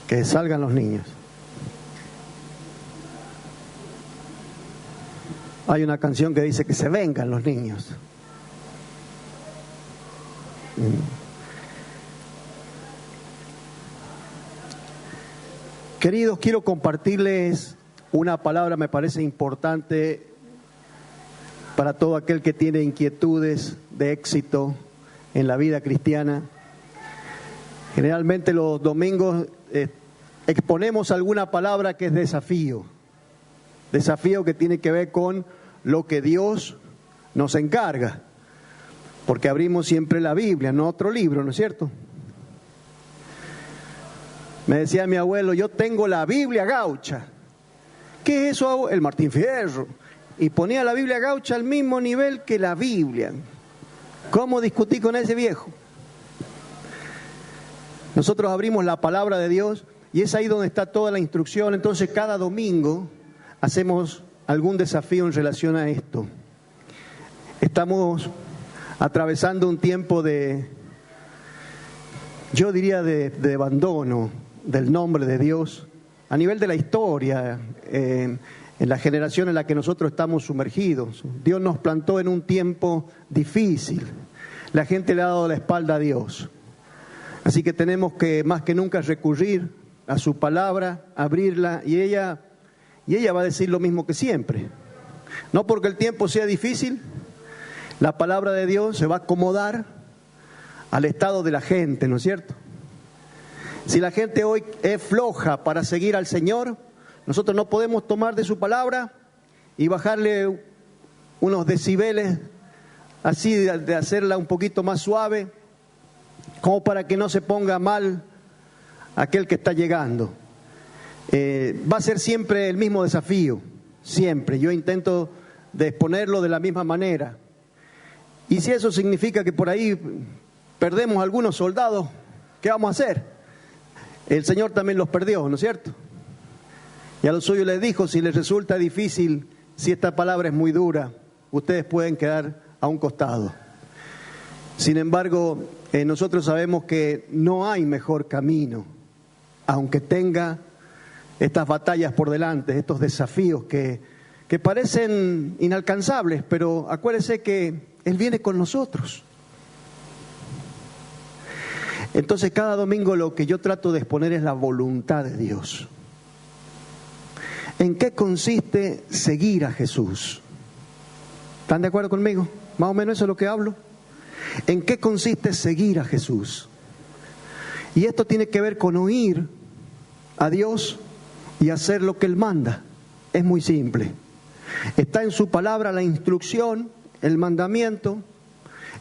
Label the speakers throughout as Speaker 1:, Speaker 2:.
Speaker 1: Que salgan los niños. Hay una canción que dice que se vengan los niños. Queridos, quiero compartirles una palabra, me parece importante para todo aquel que tiene inquietudes de éxito en la vida cristiana. Generalmente los domingos exponemos alguna palabra que es desafío que tiene que ver con lo que Dios nos encarga, porque abrimos siempre la Biblia, no otro libro, ¿no es cierto? Me decía mi abuelo, yo tengo la Biblia gaucha. ¿Qué es eso? El Martín Fierro. Y ponía la Biblia gaucha al mismo nivel que la Biblia. ¿Cómo discutí con ese viejo? Nosotros abrimos la palabra de Dios y es ahí donde está toda la instrucción. Entonces cada domingo hacemos algún desafío en relación a esto. Estamos atravesando un tiempo yo diría de abandono del nombre de Dios a nivel de la historia, en la generación en la que nosotros estamos sumergidos. Dios nos plantó en un tiempo difícil. La gente le ha dado la espalda a Dios. Así que tenemos que más que nunca recurrir a su palabra, abrirla, y ella va a decir lo mismo que siempre. No porque el tiempo sea difícil, la palabra de Dios se va a acomodar al estado de la gente, ¿no es cierto? Si la gente hoy es floja para seguir al Señor, nosotros no podemos tomar de su palabra y bajarle unos decibeles así de hacerla un poquito más suave, como para que no se ponga mal aquel que está llegando. Va a ser siempre el mismo desafío, siempre. Yo intento de exponerlo de la misma manera. Y si eso significa que por ahí perdemos algunos soldados, ¿qué vamos a hacer? El Señor también los perdió, ¿no es cierto? Y a los suyos les dijo, si les resulta difícil, si esta palabra es muy dura, ustedes pueden quedar a un costado. Sin embargo, nosotros sabemos que no hay mejor camino, aunque tenga estas batallas por delante, estos desafíos que parecen inalcanzables, pero acuérdense que Él viene con nosotros. Entonces cada domingo lo que yo trato de exponer es la voluntad de Dios. ¿En qué consiste seguir a Jesús? ¿Están de acuerdo conmigo? Más o menos eso es lo que hablo. ¿En qué consiste seguir a Jesús? Y esto tiene que ver con oír a Dios y hacer lo que Él manda. Es muy simple. Está en su palabra la instrucción, el mandamiento,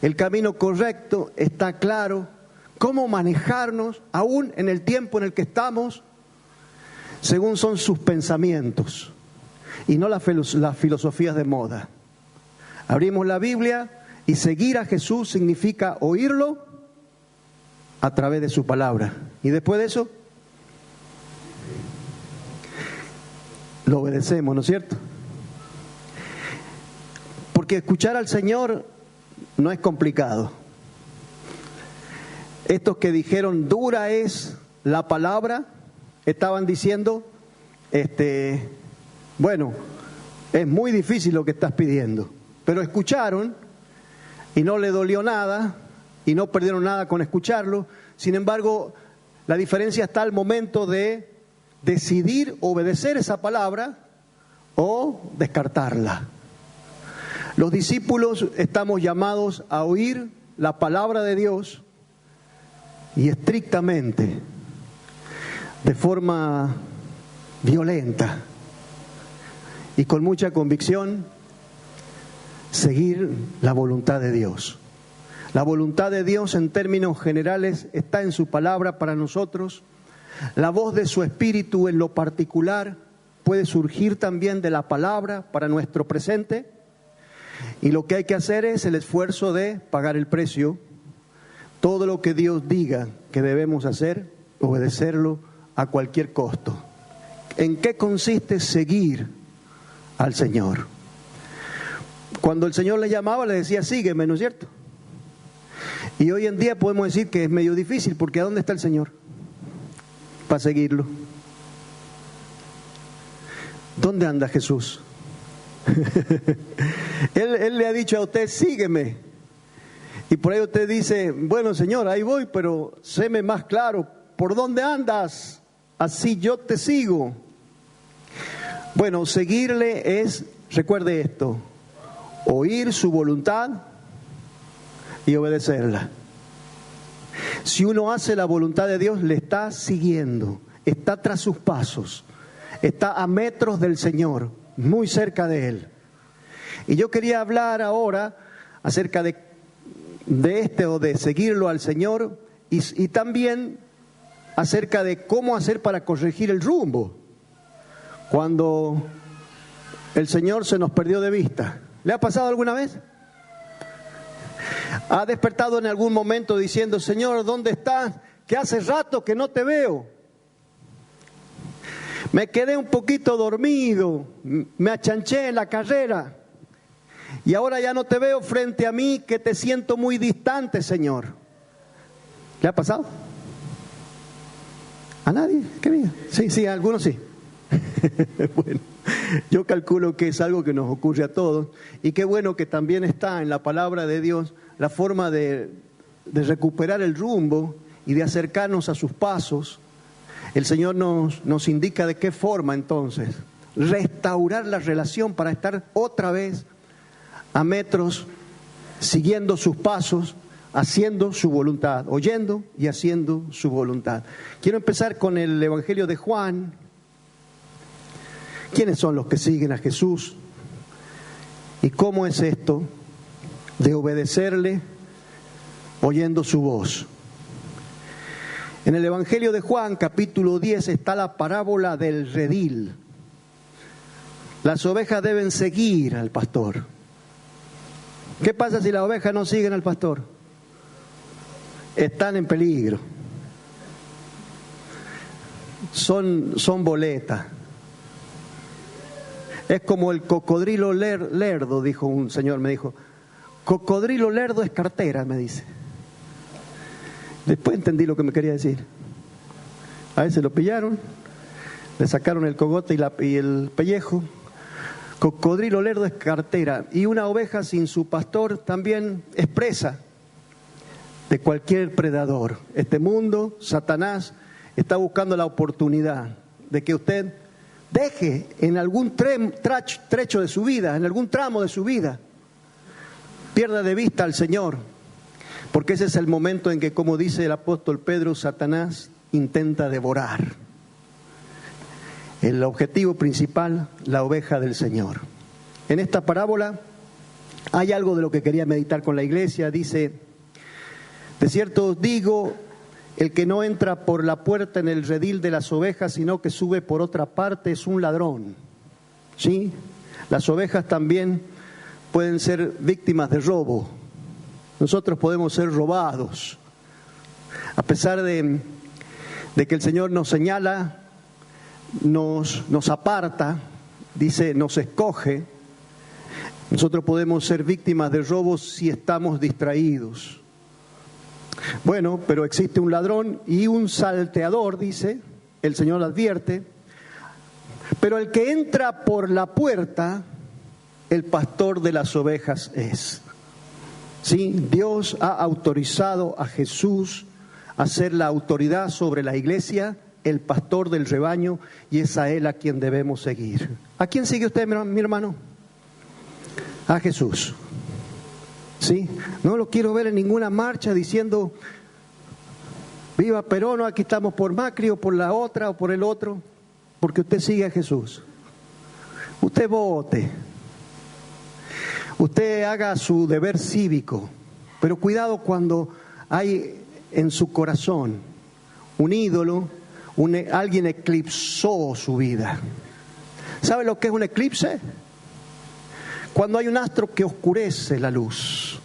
Speaker 1: el camino correcto, está claro. Cómo manejarnos, aún en el tiempo en el que estamos, según son sus pensamientos, y no las filosofías de moda. Abrimos la Biblia y seguir a Jesús significa oírlo a través de su palabra. Y después de eso, lo obedecemos, ¿no es cierto? Porque escuchar al Señor no es complicado. Estos que dijeron dura es la palabra, estaban diciendo, bueno, es muy difícil lo que estás pidiendo, pero escucharon y no le dolió nada y no perdieron nada con escucharlo. Sin embargo, la diferencia está al momento de decidir obedecer esa palabra o descartarla. Los discípulos estamos llamados a oír la palabra de Dios y estrictamente, de forma violenta y con mucha convicción, seguir la voluntad de Dios. La voluntad de Dios en términos generales está en su palabra para nosotros. La voz de su Espíritu en lo particular puede surgir también de la palabra para nuestro presente. Y lo que hay que hacer es el esfuerzo de pagar el precio. Todo lo que Dios diga que debemos hacer, obedecerlo a cualquier costo. ¿En qué consiste seguir al Señor? Cuando el Señor le llamaba, le decía, sígueme, ¿no es cierto? Y hoy en día podemos decir que es medio difícil, porque ¿a dónde está el Señor? para seguirlo. ¿Dónde anda Jesús? Él le ha dicho a usted, sígueme. Y por ahí usted dice, bueno Señor, ahí voy, pero séme más claro, ¿por dónde andas? Así yo te sigo. Bueno, seguirle es, recuerde esto, oír su voluntad y obedecerla. Si uno hace la voluntad de Dios, le está siguiendo, está tras sus pasos, está a metros del Señor, muy cerca de Él. Y yo quería hablar ahora acerca de o de seguirlo al Señor y también acerca de cómo hacer para corregir el rumbo cuando el Señor se nos perdió de vista. ¿Le ha pasado alguna vez? ¿Ha despertado en algún momento diciendo, Señor, ¿dónde estás? Que hace rato que no te veo. Me quedé un poquito dormido, me achanché en la carrera y ahora ya no te veo frente a mí, que te siento muy distante, Señor. ¿Le ha pasado? ¿A nadie? ¿Qué diga? Sí, a algunos sí. Bueno, yo calculo que es algo que nos ocurre a todos y qué bueno que también está en la palabra de Dios la forma de recuperar el rumbo y de acercarnos a sus pasos. El Señor nos indica de qué forma entonces restaurar la relación para estar otra vez a metros, siguiendo sus pasos, haciendo su voluntad, oyendo y haciendo su voluntad. Quiero empezar con el Evangelio de Juan. ¿Quiénes son los que siguen a Jesús? ¿Y cómo es esto de obedecerle oyendo su voz? En el Evangelio de Juan, capítulo 10, está la parábola del redil. Las ovejas deben seguir al pastor. ¿Qué pasa si las ovejas no siguen al pastor? Están en peligro. Son boletas. Es como el cocodrilo lerdo, dijo un señor, me dijo. Cocodrilo lerdo es cartera, me dice. Después entendí lo que me quería decir. A ese lo pillaron, le sacaron el cogote y el pellejo. Cocodrilo lerdo es cartera. Y una oveja sin su pastor también es presa de cualquier predador. Este mundo, Satanás, está buscando la oportunidad de que usted deje en algún trecho de su vida, en algún tramo de su vida, pierda de vista al Señor. Porque ese es el momento en que, como dice el apóstol Pedro, Satanás intenta devorar. El objetivo principal, la oveja del Señor. En esta parábola hay algo de lo que quería meditar con la iglesia. Dice, de cierto os digo, el que no entra por la puerta en el redil de las ovejas, sino que sube por otra parte, es un ladrón. ¿Sí? Las ovejas también pueden ser víctimas de robo. Nosotros podemos ser robados. A pesar de que el Señor nos señala, nos aparta, dice, nos escoge, nosotros podemos ser víctimas de robos si estamos distraídos. Bueno, pero existe un ladrón y un salteador, dice, el Señor advierte, pero el que entra por la puerta, el pastor de las ovejas es. Sí, Dios ha autorizado a Jesús a ser la autoridad sobre la iglesia, el pastor del rebaño, y es a Él a quien debemos seguir. ¿A quién sigue usted, mi hermano? A Jesús. ¿Sí? No lo quiero ver en ninguna marcha diciendo, viva Perón, aquí estamos por Macri o por la otra o por el otro, porque usted sigue a Jesús. Usted vote. Usted haga su deber cívico, pero cuidado cuando hay en su corazón un ídolo, alguien eclipsó su vida. ¿Sabe lo que es un eclipse? Cuando hay un astro que oscurece la luz.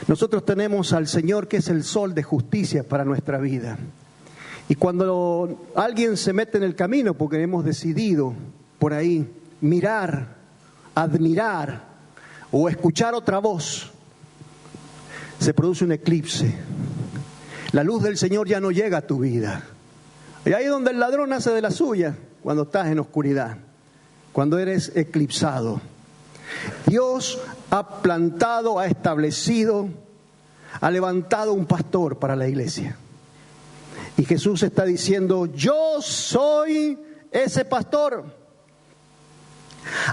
Speaker 1: Nosotros tenemos al Señor que es el sol de justicia para nuestra vida. Y cuando alguien se mete en el camino, porque hemos decidido por ahí mirar, admirar o escuchar otra voz, se produce un eclipse. La luz del Señor ya no llega a tu vida. Y ahí es donde el ladrón hace de la suya, cuando estás en oscuridad, cuando eres eclipsado. Dios ha plantado, ha establecido, ha levantado un pastor para la iglesia. Y Jesús está diciendo, yo soy ese pastor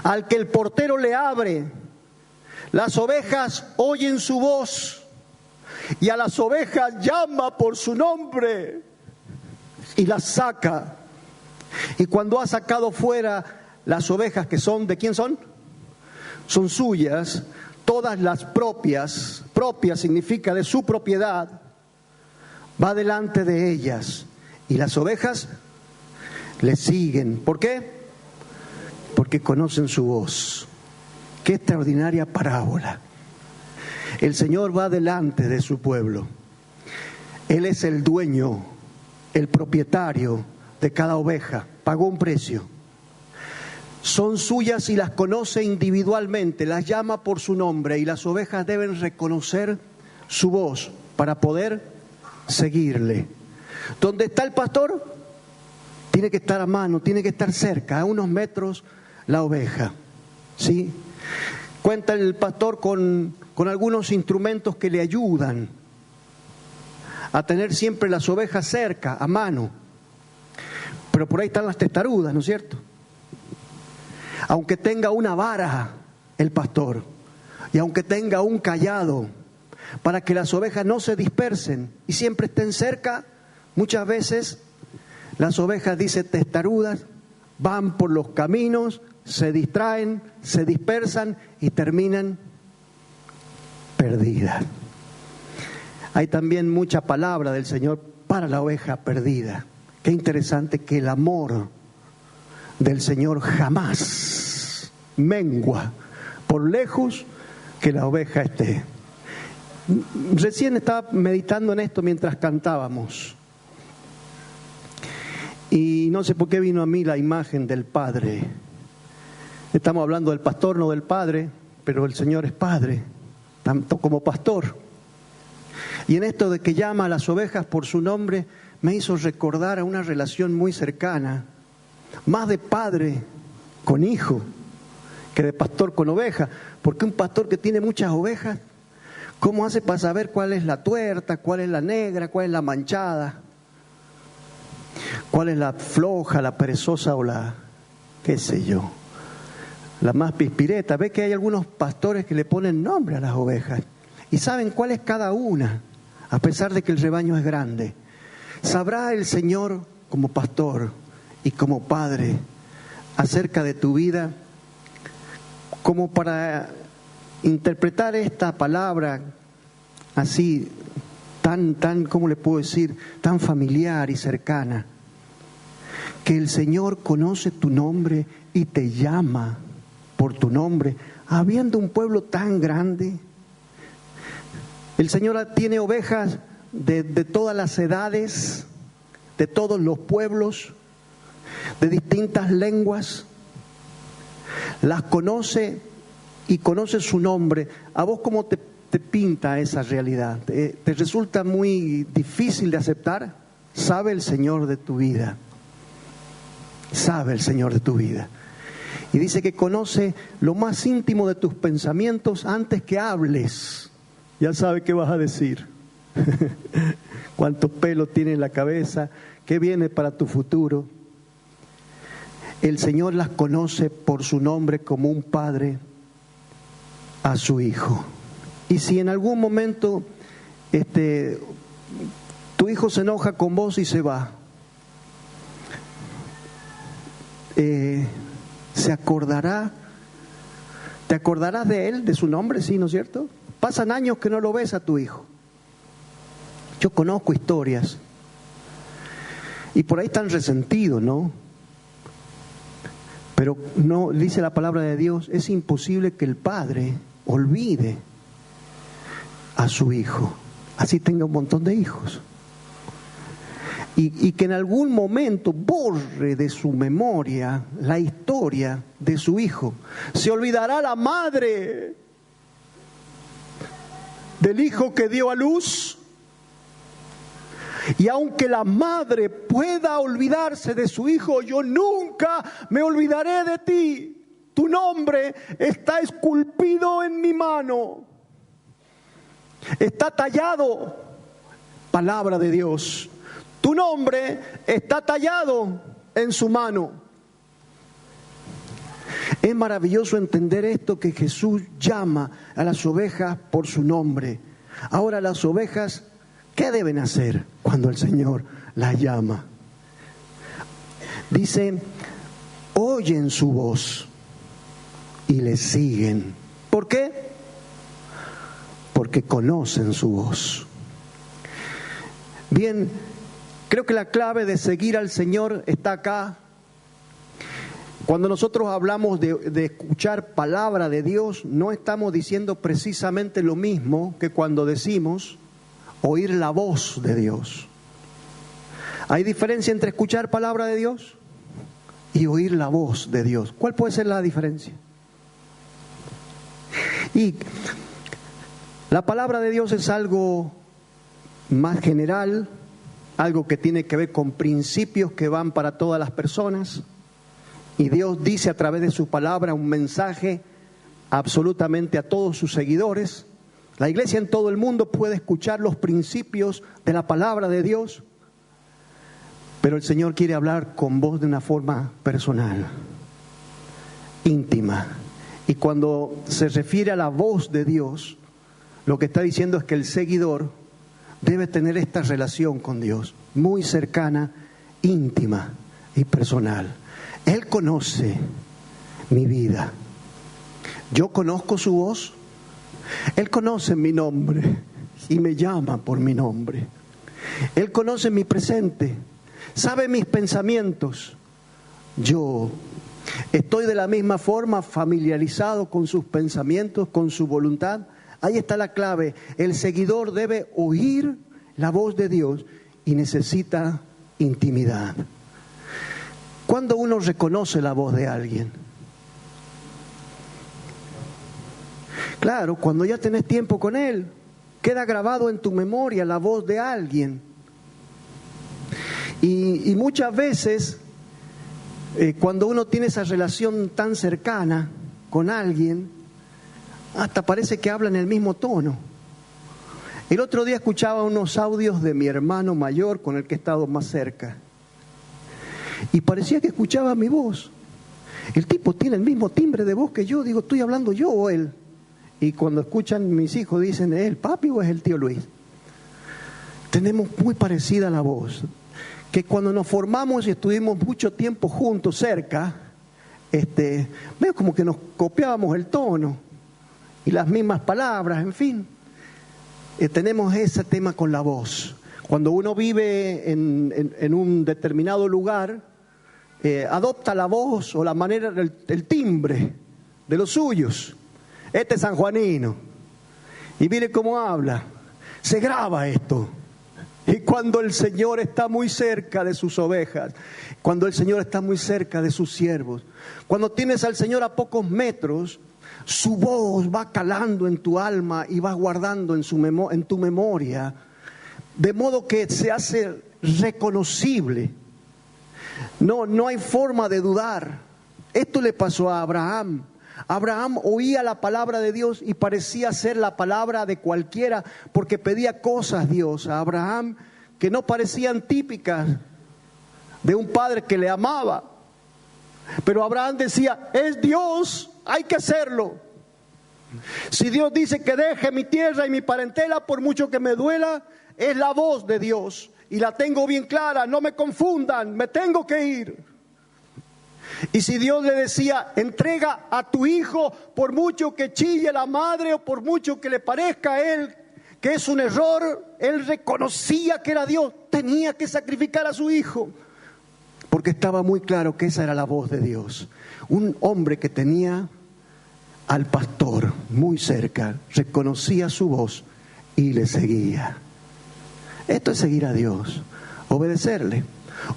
Speaker 1: al que el portero le abre. Las ovejas oyen su voz y a las ovejas llama por su nombre y las saca. Y cuando ha sacado fuera las ovejas que son, ¿de quién son? Son suyas, todas las propias significa de su propiedad, va delante de ellas y las ovejas le siguen. ¿Por qué? Porque conocen su voz. Qué extraordinaria parábola. El Señor va delante de su pueblo. Él es el dueño, el propietario de cada oveja. Pagó un precio. Son suyas y las conoce individualmente, las llama por su nombre y las ovejas deben reconocer su voz para poder seguirle. ¿Dónde está el pastor? Tiene que estar a mano, tiene que estar cerca, a unos metros la oveja. ¿Sí? Cuenta el pastor con algunos instrumentos que le ayudan a tener siempre las ovejas cerca, a mano. Pero por ahí están las testarudas, ¿no es cierto? Aunque tenga una vara el pastor y aunque tenga un cayado para que las ovejas no se dispersen y siempre estén cerca, muchas veces las ovejas, dice, testarudas, van por los caminos, se distraen, se dispersan y terminan perdidas. Hay también mucha palabra del Señor para la oveja perdida. Qué interesante que el amor del Señor jamás mengua, por lejos que la oveja esté. Recién estaba meditando en esto mientras cantábamos. Y no sé por qué vino a mí la imagen del Padre. Estamos hablando del pastor, no del Padre, pero el Señor es Padre, tanto como pastor. Y en esto de que llama a las ovejas por su nombre, me hizo recordar a una relación muy cercana, más de padre con hijo que de pastor con oveja, porque un pastor que tiene muchas ovejas, ¿cómo hace para saber cuál es la tuerta, cuál es la negra, cuál es la manchada, cuál es la floja, la perezosa o la, qué sé yo, la más pispireta? Ve que hay algunos pastores que le ponen nombre a las ovejas y saben cuál es cada una, a pesar de que el rebaño es grande. ¿Sabrá el Señor como pastor y como padre acerca de tu vida, como para interpretar esta palabra así tan, ¿cómo le puedo decir?, tan familiar y cercana, que el Señor conoce tu nombre y te llama por tu nombre, habiendo un pueblo tan grande? El Señor tiene ovejas de todas las edades, de todos los pueblos, de distintas lenguas. Las conoce y conoce su nombre. ¿A vos cómo te pinta esa realidad? ¿Te resulta muy difícil de aceptar? Sabe el Señor de tu vida. Sabe el Señor de tu vida. Y dice que conoce lo más íntimo de tus pensamientos antes que hables. Ya sabe qué vas a decir. Cuántos pelos tiene en la cabeza, qué viene para tu futuro. El Señor las conoce por su nombre como un padre a su hijo. Y si en algún momento tu hijo se enoja con vos y se va, se acordará, te acordarás de él, de su nombre, sí, ¿no es cierto? Pasan años que no lo ves a tu hijo. Yo conozco historias y por ahí están resentidos, ¿no? Pero no, dice la palabra de Dios, es imposible que el padre olvide a su hijo, así tenga un montón de hijos. Y que en algún momento borre de su memoria la historia de su hijo. Se olvidará la madre del hijo que dio a luz. Y aunque la madre pueda olvidarse de su hijo, yo nunca me olvidaré de ti. Tu nombre está esculpido en mi mano. Está tallado, palabra de Dios. Tu nombre está tallado en su mano. Es maravilloso entender esto, que Jesús llama a las ovejas por su nombre. Ahora las ovejas, ¿qué deben hacer cuando el Señor las llama? Dice, oyen su voz y le siguen. ¿Por qué? Porque conocen su voz. Bien, creo que la clave de seguir al Señor está acá. Cuando nosotros hablamos de escuchar palabra de Dios, no estamos diciendo precisamente lo mismo que cuando decimos oír la voz de Dios. ¿Hay diferencia entre escuchar palabra de Dios y oír la voz de Dios? ¿Cuál puede ser la diferencia? Y la palabra de Dios es algo más general, algo que tiene que ver con principios que van para todas las personas. Y Dios dice a través de su palabra un mensaje absolutamente a todos sus seguidores. La iglesia en todo el mundo puede escuchar los principios de la palabra de Dios, pero el Señor quiere hablar con vos de una forma personal, íntima. Y cuando se refiere a la voz de Dios, lo que está diciendo es que el seguidor debe tener esta relación con Dios, muy cercana, íntima y personal. Él conoce mi vida. Yo conozco su voz. Él conoce mi nombre y me llama por mi nombre. Él conoce mi presente, sabe mis pensamientos. Yo estoy de la misma forma familiarizado con sus pensamientos, con su voluntad. Ahí está la clave. El seguidor debe oír la voz de Dios y necesita intimidad. ¿Cuándo uno reconoce la voz de alguien? Claro, cuando ya tenés tiempo con él, queda grabado en tu memoria la voz de alguien. Y muchas veces, cuando uno tiene esa relación tan cercana con alguien, hasta parece que hablan el mismo tono. El otro día escuchaba unos audios de mi hermano mayor con el que he estado más cerca. Y parecía que escuchaba mi voz. El tipo tiene el mismo timbre de voz que yo. Digo, ¿estoy hablando yo o él? Y cuando escuchan mis hijos dicen, ¿es el papi o es el tío Luis? Tenemos muy parecida la voz. Que cuando nos formamos y estuvimos mucho tiempo juntos, cerca, veo como que nos copiábamos el tono y las mismas palabras, en fin. Tenemos ese tema con la voz. Cuando uno vive en un determinado lugar, adopta la voz o la manera, el timbre de los suyos. Este es sanjuanino. Y mire cómo habla. Se graba esto. Y cuando el Señor está muy cerca de sus ovejas, cuando el Señor está muy cerca de sus siervos, cuando tienes al Señor a pocos metros, su voz va calando en tu alma y va guardando en tu memoria, de modo que se hace reconocible. No hay forma de dudar. Esto le pasó a Abraham. Abraham oía la palabra de Dios y parecía ser la palabra de cualquiera, porque pedía cosas Dios a Abraham que no parecían típicas de un padre que le amaba. Pero Abraham decía, es Dios, hay que hacerlo. Si Dios dice que deje mi tierra y mi parentela, por mucho que me duela, es la voz de Dios. Y la tengo bien clara, no me confundan, me tengo que ir. Y si Dios le decía, entrega a tu hijo, por mucho que chille la madre o por mucho que le parezca a él que es un error, él reconocía que era Dios, tenía que sacrificar a su hijo. Porque estaba muy claro que esa era la voz de Dios. Un hombre que tenía al pastor muy cerca, reconocía su voz y le seguía. Esto es seguir a Dios, obedecerle,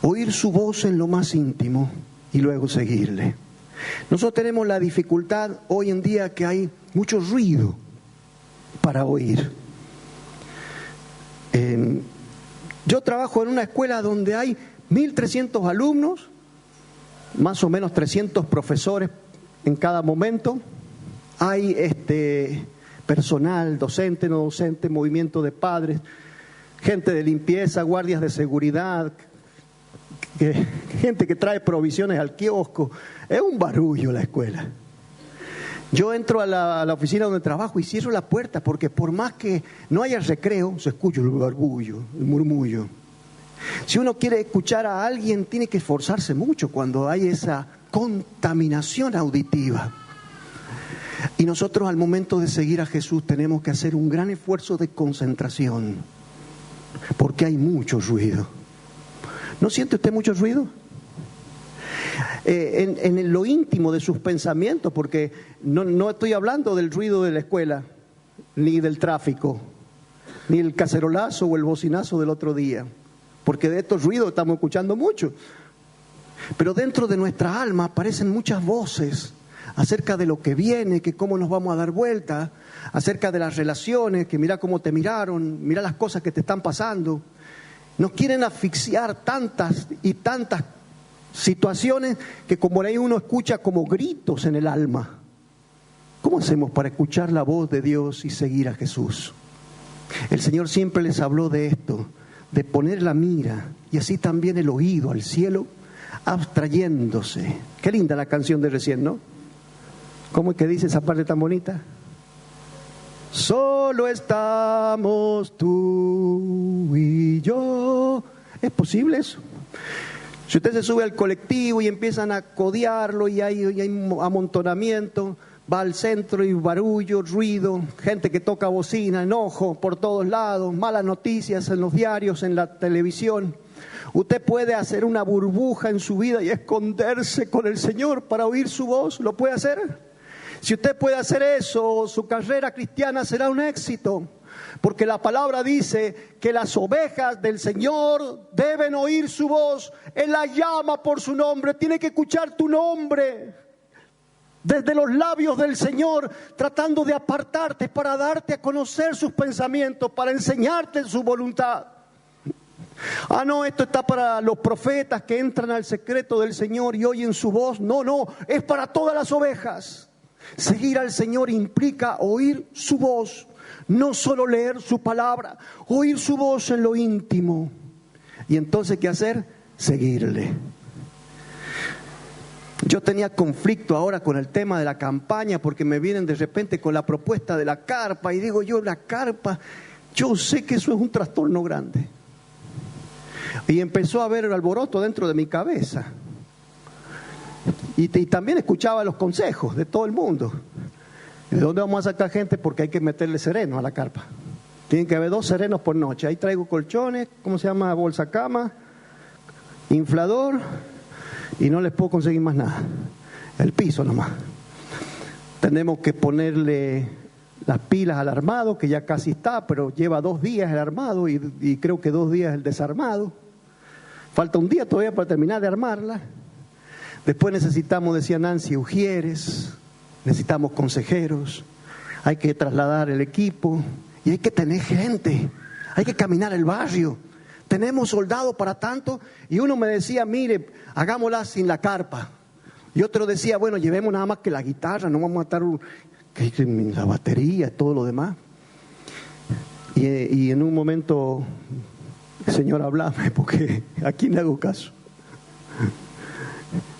Speaker 1: oír su voz en lo más íntimo y luego seguirle. Nosotros tenemos la dificultad hoy en día que hay mucho ruido para oír. Yo trabajo en una escuela donde hay 1.300 alumnos, más o menos 300 profesores en cada momento. Hay personal, docente, no docente, movimiento de padres, gente de limpieza, guardias de seguridad, gente que trae provisiones al kiosco. Es un barullo la escuela. Yo entro a la oficina donde trabajo y cierro la puerta porque por más que no haya recreo, se escucha el barbullo, el murmullo. Si uno quiere escuchar a alguien, tiene que esforzarse mucho cuando hay esa contaminación auditiva. Y nosotros al momento de seguir a Jesús tenemos que hacer un gran esfuerzo de concentración, porque hay mucho ruido. ¿No siente usted mucho ruido? En lo íntimo de sus pensamientos, porque no estoy hablando del ruido de la escuela, ni del tráfico, ni el cacerolazo o el bocinazo del otro día, porque de estos ruidos estamos escuchando mucho. Pero dentro de nuestra alma aparecen muchas voces acerca de lo que viene, que cómo nos vamos a dar vuelta, acerca de las relaciones, que mira cómo te miraron, mira las cosas que te están pasando. Nos quieren asfixiar tantas y tantas situaciones que como ahí uno escucha como gritos en el alma. ¿Cómo hacemos para escuchar la voz de Dios y seguir a Jesús? El Señor siempre les habló de esto, de poner la mira y así también el oído al cielo, abstrayéndose. Qué linda la canción de recién, ¿no? ¿Cómo es que dice esa parte tan bonita? Solo estamos tú y yo. ¿Es posible eso? Si usted se sube al colectivo y empiezan a codearlo y hay amontonamiento, va al centro y barullo, ruido, gente que toca bocina, enojo por todos lados, malas noticias en los diarios, en la televisión. Usted puede hacer una burbuja en su vida y esconderse con el Señor para oír su voz. ¿Lo puede hacer? Si usted puede hacer eso, su carrera cristiana será un éxito. Porque la palabra dice que las ovejas del Señor deben oír su voz. Él la llama por su nombre, tiene que escuchar tu nombre desde los labios del Señor, tratando de apartarte para darte a conocer sus pensamientos, para enseñarte su voluntad. Ah, no, esto está para los profetas que entran al secreto del Señor y oyen su voz. No, es para todas las ovejas. Seguir al Señor implica oír su voz. No solo leer su palabra, oír su voz en lo íntimo. Y entonces, ¿qué hacer? Seguirle. Yo tenía conflicto ahora con el tema de la campaña porque me vienen de repente con la propuesta de la carpa y digo yo, la carpa, yo sé que eso es un trastorno grande. Y empezó a haber el alboroto dentro de mi cabeza. Y también escuchaba los consejos de todo el mundo. ¿De dónde vamos a sacar gente? Porque hay que meterle sereno a la carpa. Tienen que haber 2 serenos por noche. Ahí traigo colchones, ¿cómo se llama? Bolsa cama, inflador, y no les puedo conseguir más nada. El piso nomás. Tenemos que ponerle las pilas al armado, que ya casi está, pero lleva 2 días el armado y creo que 2 días el desarmado. Falta un día todavía para terminar de armarla. Después necesitamos, decía Nancy, ujieres. Necesitamos consejeros, hay que trasladar el equipo y hay que tener gente, hay que caminar el barrio. Tenemos soldados para tanto y uno me decía, mire, hagámosla sin la carpa. Y otro decía, bueno, llevemos nada más que la guitarra, no vamos a matar la batería, todo lo demás. Y en un momento, Señor, háblame porque aquí no hago caso.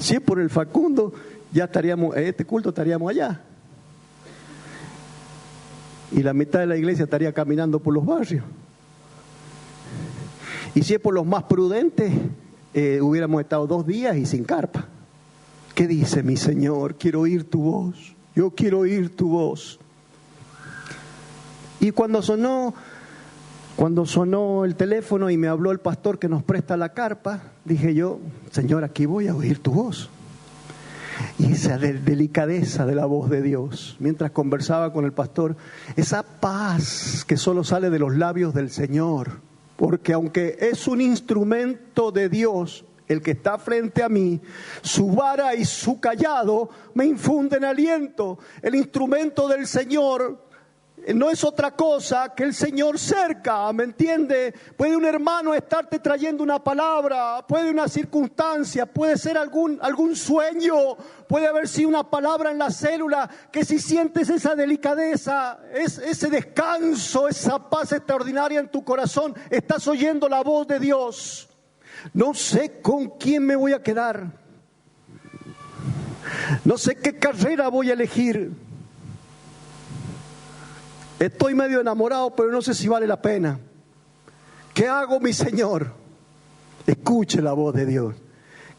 Speaker 1: Si es por el Facundo, ya estaríamos, este culto estaríamos allá. Y la mitad de la iglesia estaría caminando por los barrios. Y si es por los más prudentes, hubiéramos estado 2 días y sin carpa. ¿Qué dice mi Señor? Quiero oír tu voz. Yo quiero oír tu voz. Y cuando sonó el teléfono y me habló el pastor que nos presta la carpa, dije yo, Señor, aquí voy a oír tu voz. Y esa delicadeza de la voz de Dios, mientras conversaba con el pastor, esa paz que solo sale de los labios del Señor, porque aunque es un instrumento de Dios, el que está frente a mí, su vara y su cayado me infunden aliento. El instrumento del Señor no es otra cosa que el Señor cerca, ¿me entiende? Puede un hermano estarte trayendo una palabra, puede una circunstancia, puede ser algún sueño, puede haber sido una palabra en la célula, que si sientes esa delicadeza, ese descanso, esa paz extraordinaria en tu corazón, estás oyendo la voz de Dios. No sé con quién me voy a quedar, no sé qué carrera voy a elegir. Estoy medio enamorado, pero no sé si vale la pena. ¿Qué hago, mi Señor? Escuche la voz de Dios,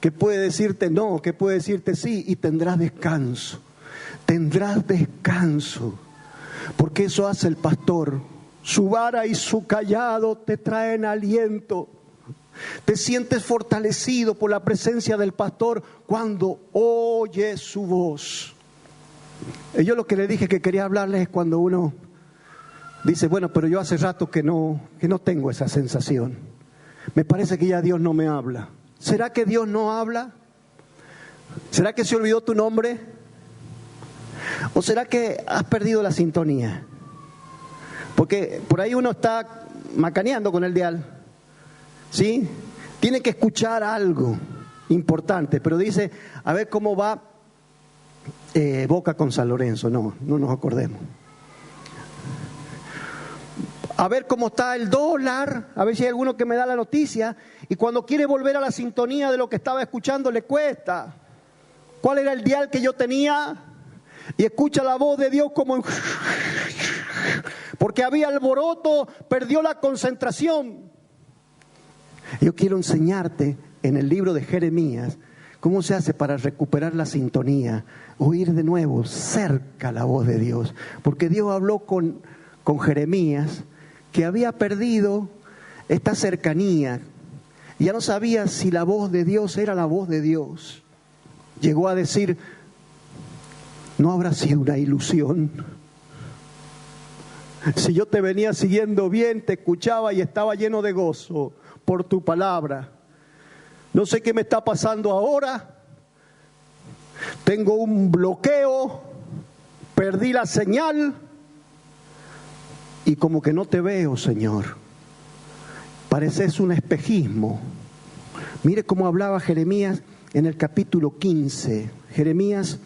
Speaker 1: que puede decirte no, que puede decirte sí, y tendrás descanso. Tendrás descanso, porque eso hace el pastor. Su vara y su cayado te traen aliento. Te sientes fortalecido por la presencia del pastor cuando oyes su voz. Y yo lo que le dije que quería hablarles es cuando uno dice, bueno, pero yo hace rato que no tengo esa sensación. Me parece que ya Dios no me habla. ¿Será que Dios no habla? ¿Será que se olvidó tu nombre? ¿O será que has perdido la sintonía? Porque por ahí uno está macaneando con el dial, ¿sí? Tiene que escuchar algo importante, pero dice, a ver cómo va Boca con San Lorenzo. No nos acordemos. A ver cómo está el dólar, a ver si hay alguno que me da la noticia, y cuando quiere volver a la sintonía de lo que estaba escuchando le cuesta. ¿Cuál era el dial que yo tenía? Y escucha la voz de Dios como porque había alboroto, perdió la concentración. Yo quiero enseñarte en el libro de Jeremías cómo se hace para recuperar la sintonía, oír de nuevo cerca la voz de Dios, porque Dios habló con Jeremías, que había perdido esta cercanía, ya no sabía si la voz de Dios era la voz de Dios. Llegó a decir, ¿no habrá sido una ilusión? Si yo te venía siguiendo bien, te escuchaba y estaba lleno de gozo por tu palabra. No sé qué me está pasando ahora. Tengo un bloqueo, perdí la señal. Y como que no te veo, Señor. Pareces un espejismo. Mire cómo hablaba Jeremías en el capítulo 15. Jeremías,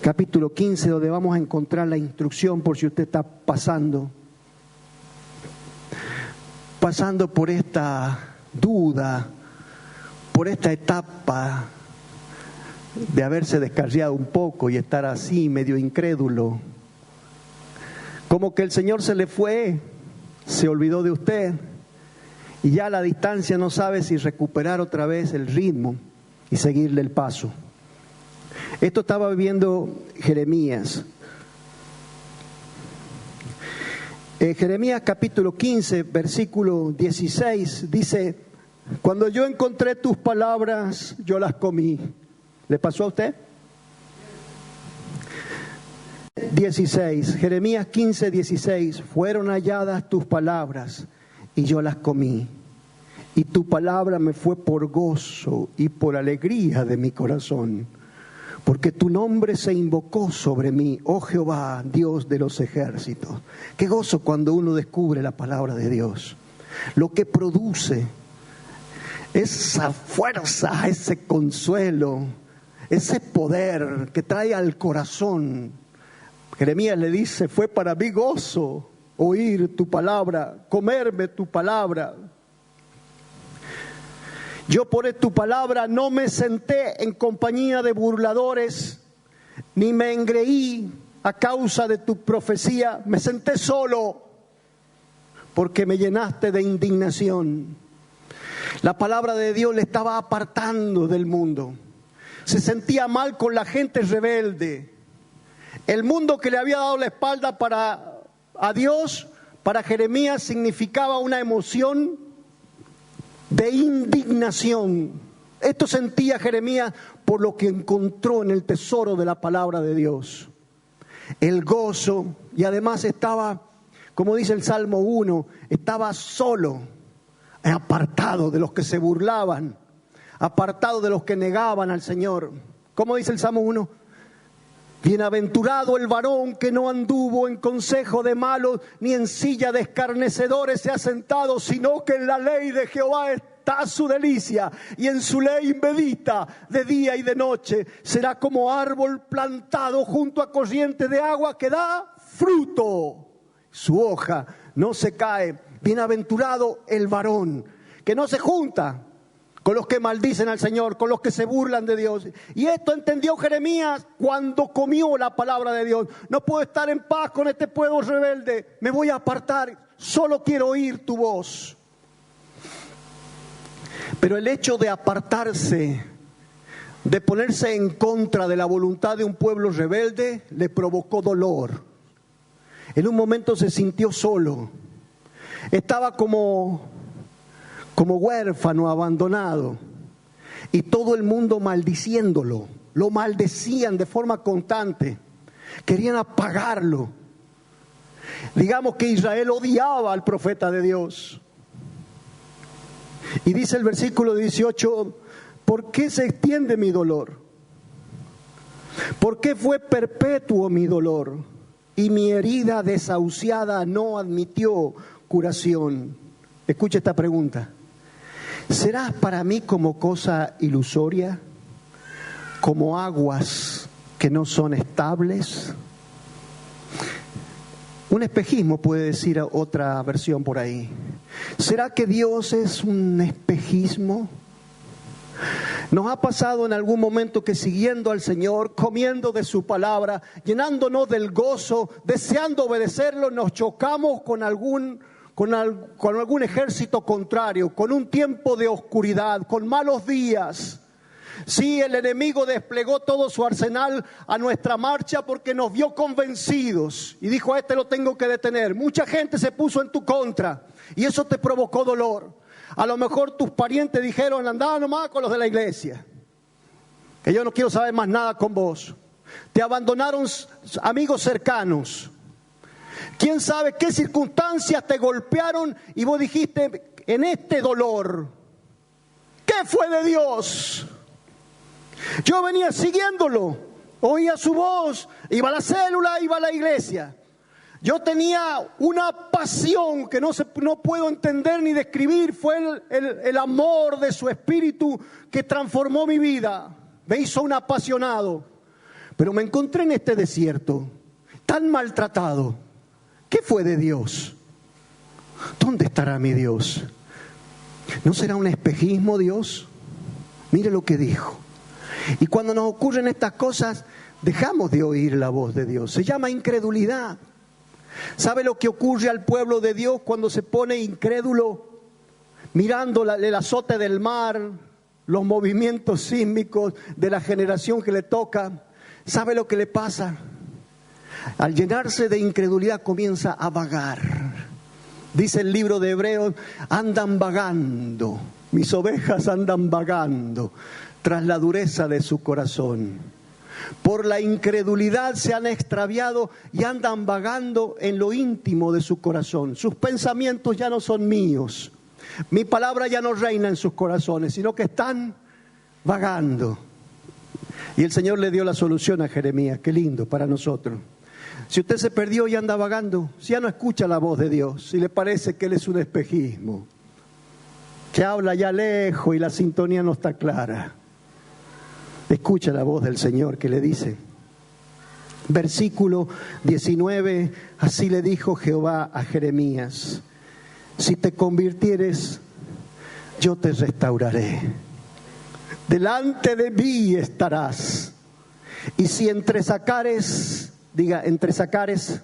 Speaker 1: capítulo 15, donde vamos a encontrar la instrucción por si usted está pasando por esta duda, por esta etapa de haberse descarriado un poco y estar así medio incrédulo. Como que el Señor se le fue, se olvidó de usted y ya a la distancia no sabe si recuperar otra vez el ritmo y seguirle el paso. Esto estaba viviendo Jeremías. Jeremías capítulo 15, versículo 16 dice, cuando yo encontré tus palabras, yo las comí. ¿Le pasó a usted? 16, Jeremías 15, 16, fueron halladas tus palabras y yo las comí. Y tu palabra me fue por gozo y por alegría de mi corazón, porque tu nombre se invocó sobre mí, oh Jehová, Dios de los ejércitos. Qué gozo cuando uno descubre la palabra de Dios, lo que produce esa fuerza, ese consuelo, ese poder que trae al corazón. Jeremías le dice, fue para mí gozo oír tu palabra, comerme tu palabra. Yo por tu palabra no me senté en compañía de burladores, ni me engreí a causa de tu profecía. Me senté solo porque me llenaste de indignación. La palabra de Dios le estaba apartando del mundo. Se sentía mal con la gente rebelde. El mundo que le había dado la espalda a Dios, para Jeremías significaba una emoción de indignación. Esto sentía Jeremías por lo que encontró en el tesoro de la palabra de Dios. El gozo, y además estaba, como dice el Salmo 1, estaba solo, apartado de los que se burlaban, apartado de los que negaban al Señor. ¿Cómo dice el Salmo 1? Bienaventurado el varón que no anduvo en consejo de malos, ni en silla de escarnecedores se ha sentado, sino que en la ley de Jehová está su delicia, y en su ley medita de día y de noche. Será como árbol plantado junto a corriente de agua que da fruto. Su hoja no se cae. Bienaventurado el varón que no se junta con los que maldicen al Señor, con los que se burlan de Dios. Y esto entendió Jeremías cuando comió la palabra de Dios. No puedo estar en paz con este pueblo rebelde, me voy a apartar, solo quiero oír tu voz. Pero el hecho de apartarse, de ponerse en contra de la voluntad de un pueblo rebelde, le provocó dolor. En un momento se sintió solo, estaba como huérfano, abandonado, y todo el mundo maldiciéndolo, lo maldecían de forma constante, querían apagarlo. Digamos que Israel odiaba al profeta de Dios. Y dice el versículo 18, ¿por qué se extiende mi dolor? ¿Por qué fue perpetuo mi dolor? Y mi herida desahuciada no admitió curación. Escucha esta pregunta. ¿Serás para mí como cosa ilusoria? ¿Como aguas que no son estables? Un espejismo puede decir otra versión por ahí. ¿Será que Dios es un espejismo? Nos ha pasado en algún momento que siguiendo al Señor, comiendo de su palabra, llenándonos del gozo, deseando obedecerlo, nos chocamos con algún ejército contrario, con un tiempo de oscuridad, con malos días. Sí, el enemigo desplegó todo su arsenal a nuestra marcha porque nos vio convencidos y dijo: a este lo tengo que detener. Mucha gente se puso en tu contra y eso te provocó dolor. A lo mejor tus parientes dijeron: andá nomás con los de la iglesia, que yo no quiero saber más nada con vos. Te abandonaron amigos cercanos. ¿Quién sabe qué circunstancias te golpearon y vos dijiste: en este dolor, ¿qué fue de Dios? Yo venía siguiéndolo, oía su voz, iba a la célula, iba a la iglesia. Yo tenía una pasión que no puedo entender ni describir. Fue el amor de su espíritu que transformó mi vida. Me hizo un apasionado. Pero me encontré en este desierto, tan maltratado. ¿Qué fue de Dios? ¿Dónde estará mi Dios? ¿No será un espejismo Dios? Mire lo que dijo. Y cuando nos ocurren estas cosas, dejamos de oír la voz de Dios. Se llama incredulidad. ¿Sabe lo que ocurre al pueblo de Dios cuando se pone incrédulo? Mirando el azote del mar, los movimientos sísmicos de la generación que le toca. ¿Sabe lo que le pasa? Al llenarse de incredulidad comienza a vagar. Dice el libro de Hebreos: andan vagando, mis ovejas andan vagando tras la dureza de su corazón. Por la incredulidad se han extraviado y andan vagando en lo íntimo de su corazón. Sus pensamientos ya no son míos. Mi palabra ya no reina en sus corazones, sino que están vagando. Y el Señor le dio la solución a Jeremías. Qué lindo para nosotros. Si usted se perdió y anda vagando, si ya no escucha la voz de Dios, si le parece que Él es un espejismo, que habla ya lejos y la sintonía no está clara, escucha la voz del Señor que le dice. Versículo 19, así le dijo Jehová a Jeremías: si te convirtieres, yo te restauraré. Delante de mí estarás. Y si entresacares, diga entresacares,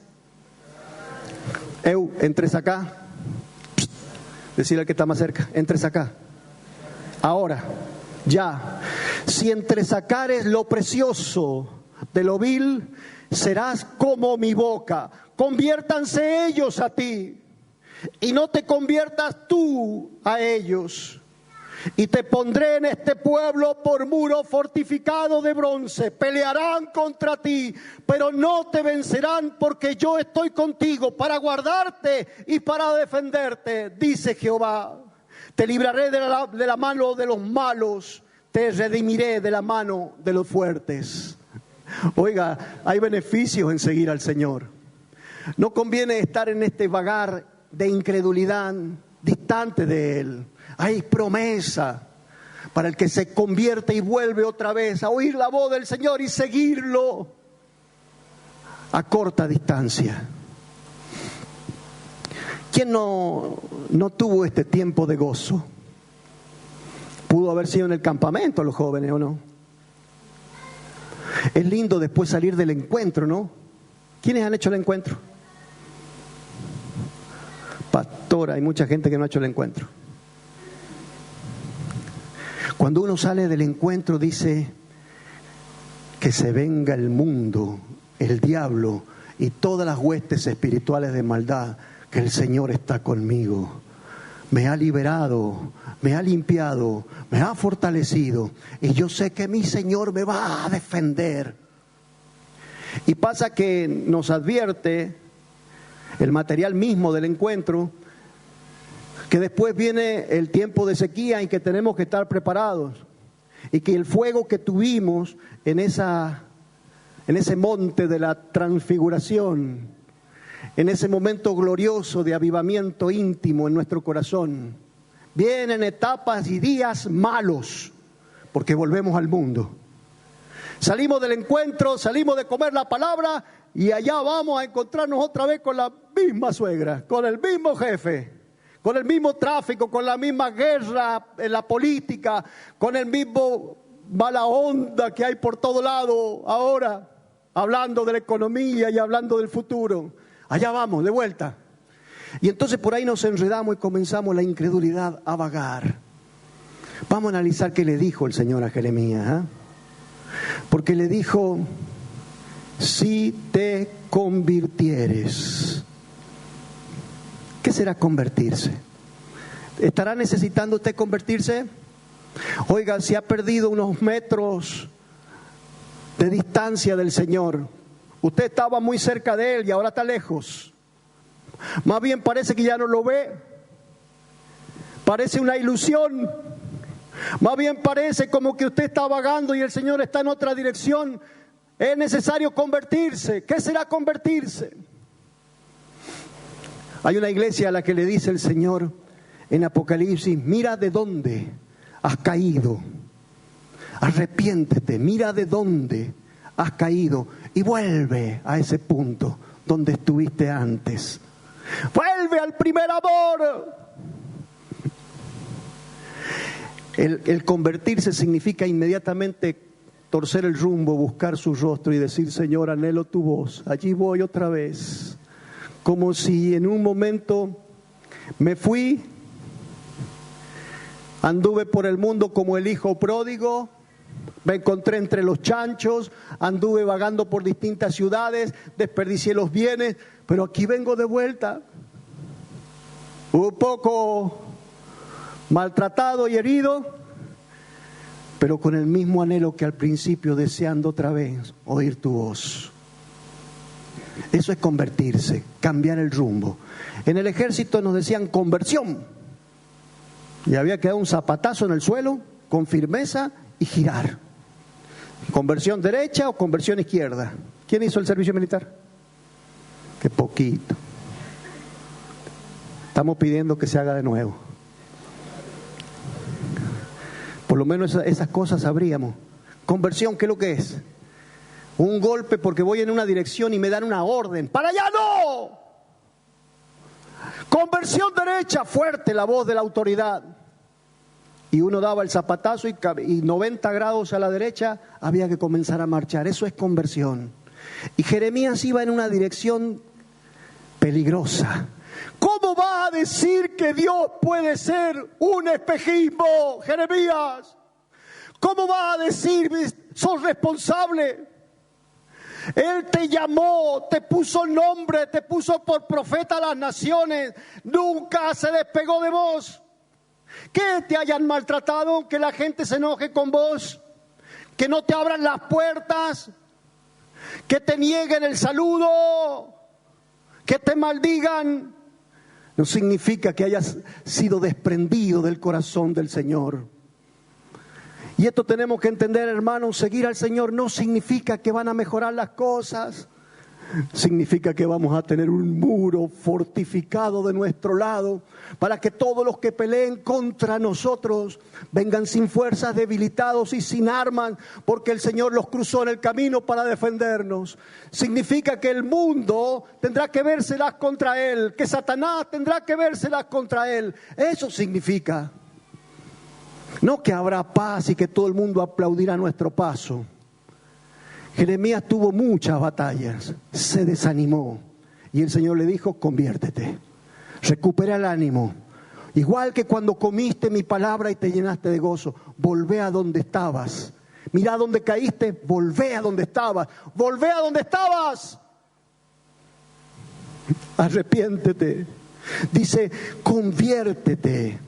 Speaker 1: entresacá, decirle al que está más cerca, entresacá, ahora, ya. Si entresacares lo precioso de lo vil, serás como mi boca. Conviértanse ellos a ti, y no te conviertas tú a ellos. Y te pondré en este pueblo por muro fortificado de bronce. Pelearán contra ti, pero no te vencerán, porque yo estoy contigo para guardarte y para defenderte, dice Jehová. Te libraré de la mano de los malos, te redimiré de la mano de los fuertes. Oiga, hay beneficios en seguir al Señor. No conviene estar en este vagar de incredulidad, distante de Él. Hay promesa para el que se convierte y vuelve otra vez a oír la voz del Señor y seguirlo a corta distancia. ¿Quién no tuvo este tiempo de gozo? Pudo haber sido en el campamento los jóvenes, ¿o no? Es lindo después salir del encuentro, ¿no? ¿Quiénes han hecho el encuentro? Pastora, hay mucha gente que no ha hecho el encuentro. Cuando uno sale del encuentro dice que se venga el mundo, el diablo y todas las huestes espirituales de maldad, que el Señor está conmigo. Me ha liberado, me ha limpiado, me ha fortalecido y yo sé que mi Señor me va a defender. Y pasa que nos advierte el material mismo del encuentro que después viene el tiempo de sequía y que tenemos que estar preparados y que el fuego que tuvimos en ese monte de la transfiguración, en ese momento glorioso de avivamiento íntimo en nuestro corazón, vienen etapas y días malos, porque volvemos al mundo. Salimos del encuentro, salimos de comer la palabra y allá vamos a encontrarnos otra vez con la misma suegra, con el mismo jefe, con el mismo tráfico, con la misma guerra en la política, con el mismo mala onda que hay por todo lado ahora, hablando de la economía y hablando del futuro. Allá vamos, de vuelta. Y entonces por ahí nos enredamos y comenzamos la incredulidad a vagar. Vamos a analizar qué le dijo el Señor a Jeremías, ¿eh? Porque le dijo, si te convirtieres. ¿Qué será convertirse? ¿Estará necesitando usted convertirse? Oiga, si ha perdido unos metros de distancia del Señor, usted estaba muy cerca de Él y ahora está lejos. Más bien parece que ya no lo ve. Parece una ilusión. Más bien parece como que usted está vagando y el Señor está en otra dirección. Es necesario convertirse. ¿Qué será convertirse? Hay una iglesia a la que le dice el Señor en Apocalipsis, mira de dónde has caído. Arrepiéntete, mira de dónde has caído y vuelve a ese punto donde estuviste antes. Vuelve al primer amor. El convertirse significa inmediatamente torcer el rumbo, buscar su rostro y decir, Señor, anhelo tu voz. Allí voy otra vez. Como si en un momento me fui, anduve por el mundo como el hijo pródigo, me encontré entre los chanchos, anduve vagando por distintas ciudades, desperdicié los bienes, pero aquí vengo de vuelta. Un poco maltratado y herido, pero con el mismo anhelo que al principio, deseando otra vez oír tu voz. Eso es convertirse, cambiar el rumbo. En el ejército nos decían conversión. Y había que dar un zapatazo en el suelo con firmeza y girar. Conversión derecha o conversión izquierda. ¿Quién hizo el servicio militar? Qué poquito. Estamos pidiendo que se haga de nuevo. Por lo menos esas cosas sabríamos. Conversión, ¿qué es lo que es? Un golpe porque voy en una dirección y me dan una orden. ¡Para allá no! Conversión derecha, fuerte la voz de la autoridad. Y uno daba el zapatazo y 90 grados a la derecha había que comenzar a marchar. Eso es conversión. Y Jeremías iba en una dirección peligrosa. ¿Cómo va a decir que Dios puede ser un espejismo, Jeremías? ¿Cómo va a decir, sos responsable? Él te llamó, te puso nombre, te puso por profeta a las naciones. Nunca se despegó de vos. Que te hayan maltratado, que la gente se enoje con vos, que no te abran las puertas, que te nieguen el saludo, que te maldigan, no significa que hayas sido desprendido del corazón del Señor. Y esto tenemos que entender, hermanos, seguir al Señor no significa que van a mejorar las cosas. Significa que vamos a tener un muro fortificado de nuestro lado para que todos los que peleen contra nosotros vengan sin fuerzas, debilitados y sin armas, porque el Señor los cruzó en el camino para defendernos. Significa que el mundo tendrá que vérselas contra Él, que Satanás tendrá que vérselas contra Él. Eso significa. No que habrá paz y que todo el mundo aplaudirá nuestro paso. Jeremías tuvo muchas batallas, se desanimó y el Señor le dijo: conviértete, recupera el ánimo. Igual que cuando comiste mi palabra y te llenaste de gozo, volvé a donde estabas. Mirá donde caíste, volvé a donde estabas. Volvé a donde estabas. Arrepiéntete. Dice: conviértete.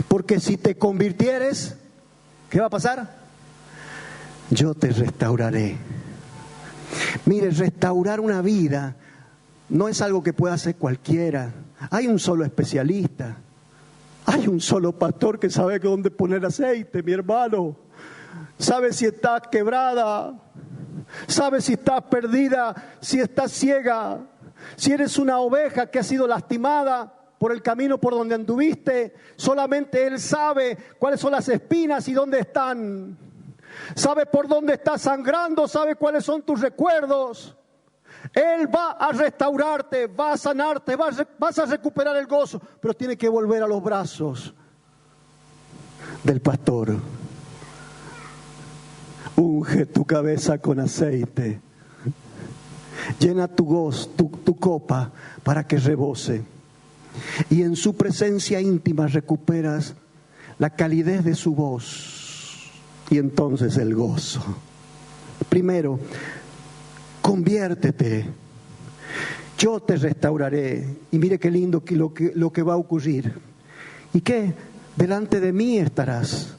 Speaker 1: Porque si te convirtieres, ¿qué va a pasar? Yo te restauraré. Mire, restaurar una vida no es algo que pueda hacer cualquiera. Hay un solo especialista. Hay un solo pastor que sabe dónde poner aceite, mi hermano. Sabe si estás quebrada. Sabe si estás perdida, si estás ciega. Si eres una oveja que ha sido lastimada por el camino por donde anduviste, solamente Él sabe cuáles son las espinas y dónde están. Sabe por dónde estás sangrando, sabe cuáles son tus recuerdos. Él va a restaurarte, va a sanarte, vas a recuperar el gozo, pero tiene que volver a los brazos del pastor. Unge tu cabeza con aceite. Llena tu gozo, tu copa para que rebose. Y en su presencia íntima recuperas la calidez de su voz. Y entonces el gozo. Primero, conviértete. Yo te restauraré. Y mire qué lindo lo que va a ocurrir. ¿Y qué? Delante de mí estarás.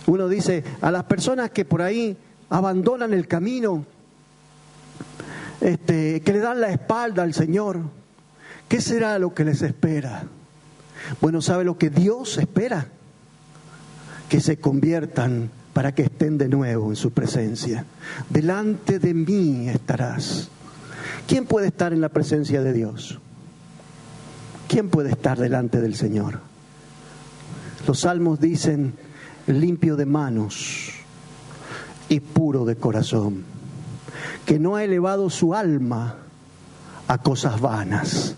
Speaker 1: Uno dice, a las personas que por ahí abandonan el camino, que le dan la espalda al Señor, ¿qué será lo que les espera? Bueno, ¿sabe lo que Dios espera? Que se conviertan para que estén de nuevo en su presencia. Delante de mí estarás. ¿Quién puede estar en la presencia de Dios? ¿Quién puede estar delante del Señor? Los salmos dicen: limpio de manos y puro de corazón, que no ha elevado su alma a cosas vanas.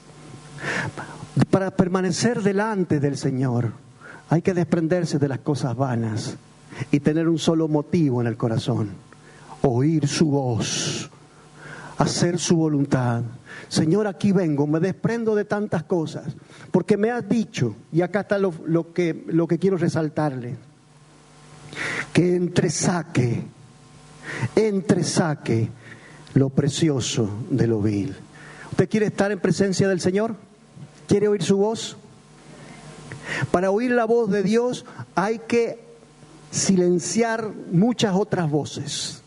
Speaker 1: Para permanecer delante del Señor hay que desprenderse de las cosas vanas y tener un solo motivo en el corazón: oír su voz, hacer su voluntad. Señor, aquí vengo, me desprendo de tantas cosas, porque me has dicho, y acá está lo que quiero resaltarle, que entresaque lo precioso de lo vil. ¿Usted quiere estar en presencia del Señor? ¿Quiere oír su voz? Para oír la voz de Dios hay que silenciar muchas otras voces.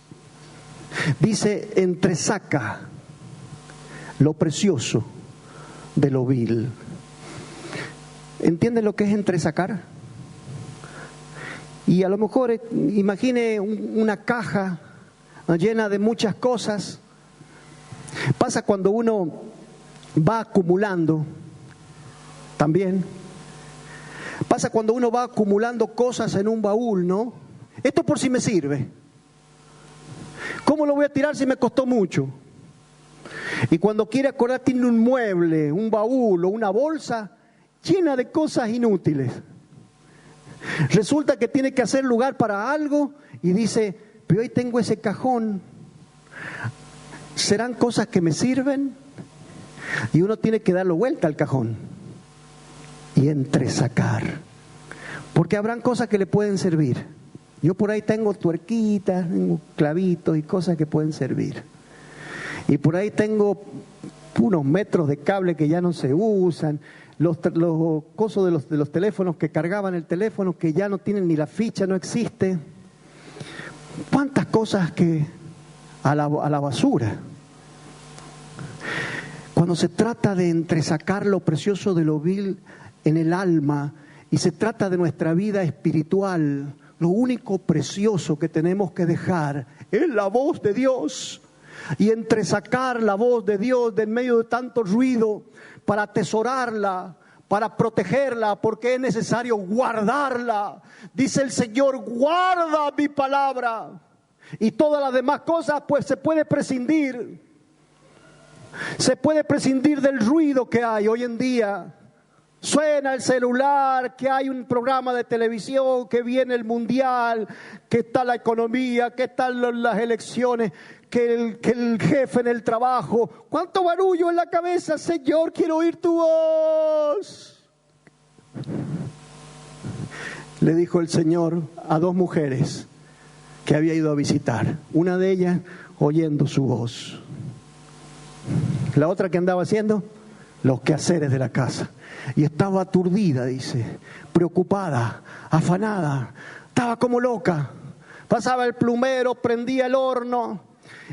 Speaker 1: Dice: entresaca lo precioso de lo vil. ¿Entienden lo que es entresacar? Y a lo mejor imagine una caja llena de muchas cosas. Pasa cuando uno va acumulando también. Pasa cuando uno va acumulando cosas en un baúl, ¿no? Esto por si me sirve. ¿Cómo lo voy a tirar si me costó mucho? Y cuando quiere acordar, tiene un mueble, un baúl o una bolsa llena de cosas inútiles. Resulta que tiene que hacer lugar para algo y dice: pero hoy tengo ese cajón. ¿Serán cosas que me sirven? Y uno tiene que darle vuelta al cajón y entresacar, porque habrán cosas que le pueden servir. Yo por ahí tengo tuerquitas, tengo clavitos y cosas que pueden servir. Y por ahí tengo unos metros de cable que ya no se usan, los cosos de los teléfonos que cargaban el teléfono que ya no tienen ni la ficha, no existe. ¿Cuántas cosas que a la basura? Cuando se trata de entresacar lo precioso de lo vil en el alma, Y se trata de nuestra vida espiritual. Lo único precioso que tenemos que dejar es la voz de Dios. Y entresacar la voz de Dios de en medio de tanto ruido para atesorarla, para protegerla, porque es necesario guardarla. Dice el Señor, guarda mi palabra. Y todas las demás cosas, pues se puede prescindir. Se puede prescindir del ruido que hay hoy en día. Suena el celular, que hay un programa de televisión, que viene el mundial, que está la economía, que están las elecciones, que el jefe en el trabajo. ¿Cuánto barullo en la cabeza? Señor, quiero oír tu voz. Le dijo el Señor a dos mujeres que había ido a visitar. Una de ellas oyendo su voz. La otra que andaba haciendo los quehaceres de la casa. Y estaba aturdida, dice, preocupada, afanada, estaba como loca. Pasaba el plumero, prendía el horno,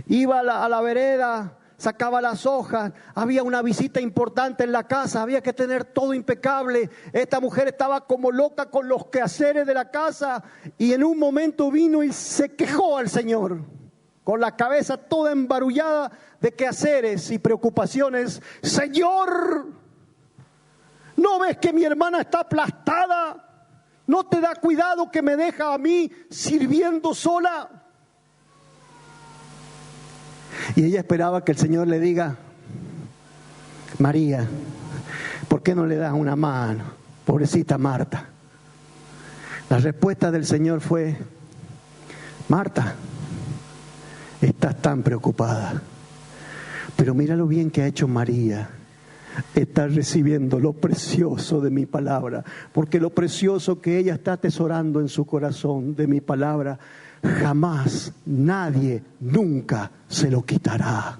Speaker 1: iba a la vereda, sacaba las hojas, había una visita importante en la casa, había que tener todo impecable. Esta mujer estaba como loca con los quehaceres de la casa y en un momento vino y se quejó al Señor, con la cabeza toda embarullada de quehaceres y preocupaciones. Señor, ¿no ves que mi hermana está aplastada? ¿No te da cuidado que me deja a mí sirviendo sola? Y ella esperaba que el Señor le diga, María, ¿por qué no le das una mano? Pobrecita Marta. La respuesta del Señor fue, Marta, estás tan preocupada, pero mira lo bien que ha hecho María. Está recibiendo lo precioso de mi palabra, porque lo precioso que ella está atesorando en su corazón de mi palabra, jamás, nadie, nunca se lo quitará.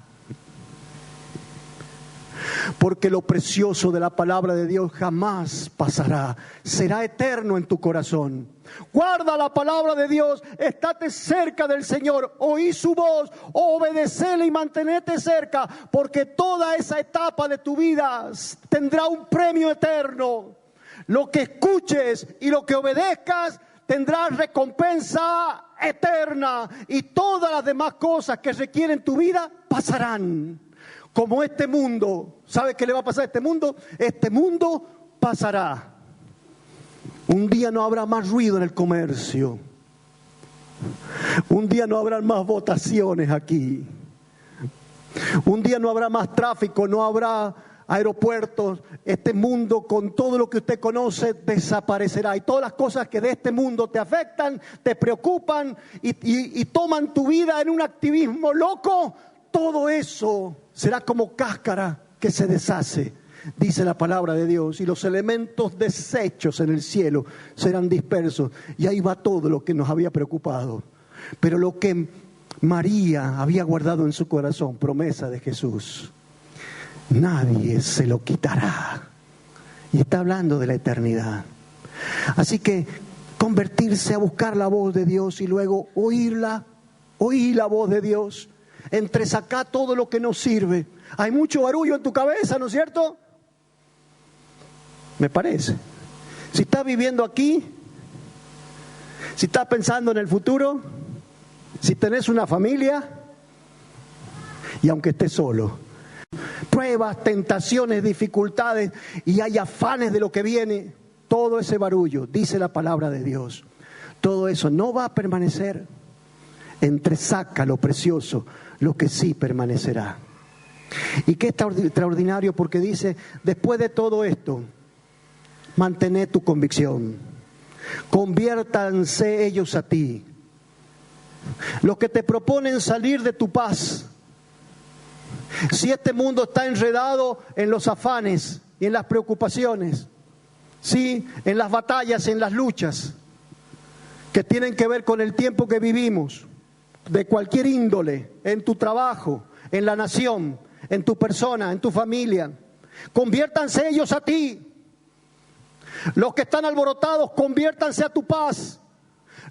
Speaker 1: Porque lo precioso de la palabra de Dios jamás pasará, será eterno en tu corazón. Guarda la palabra de Dios, estate cerca del Señor, oí su voz, obedecele y mantenete cerca, porque toda esa etapa de tu vida tendrá un premio eterno. Lo que escuches y lo que obedezcas tendrás recompensa eterna, y todas las demás cosas que requieren tu vida pasarán. Como este mundo, ¿sabe qué le va a pasar a este mundo? Este mundo pasará. Un día no habrá más ruido en el comercio. Un día no habrá más votaciones aquí. Un día no habrá más tráfico, no habrá aeropuertos. Este mundo, con todo lo que usted conoce, desaparecerá. Y todas las cosas que de este mundo te afectan, te preocupan y toman tu vida en un activismo loco, todo eso será como cáscara que se deshace, dice la palabra de Dios, y los elementos desechos en el cielo serán dispersos. Y ahí va todo lo que nos había preocupado. Pero lo que María había guardado en su corazón, promesa de Jesús, nadie se lo quitará. Y está hablando de la eternidad. Así que convertirse a buscar la voz de Dios y luego oírla, oír la voz de Dios, entresacar todo lo que nos sirve. Hay mucho barullo en tu cabeza, ¿no es cierto? Me parece. Si estás viviendo aquí, si estás pensando en el futuro, si tenés una familia, y aunque estés solo, pruebas, tentaciones, dificultades, y hay afanes de lo que viene, todo ese barullo, dice la palabra de Dios, todo eso no va a permanecer. Entresaca lo precioso, lo que sí permanecerá. Y qué extraordinario, porque dice, después de todo esto, mantener tu convicción, conviértanse ellos a ti. Los que te proponen salir de tu paz, si este mundo está enredado en los afanes y en las preocupaciones, sí, en las batallas, en las luchas que tienen que ver con el tiempo que vivimos, de cualquier índole, en tu trabajo, en la nación, en tu persona, en tu familia, conviértanse ellos a ti. Los que están alborotados, conviértanse a tu paz.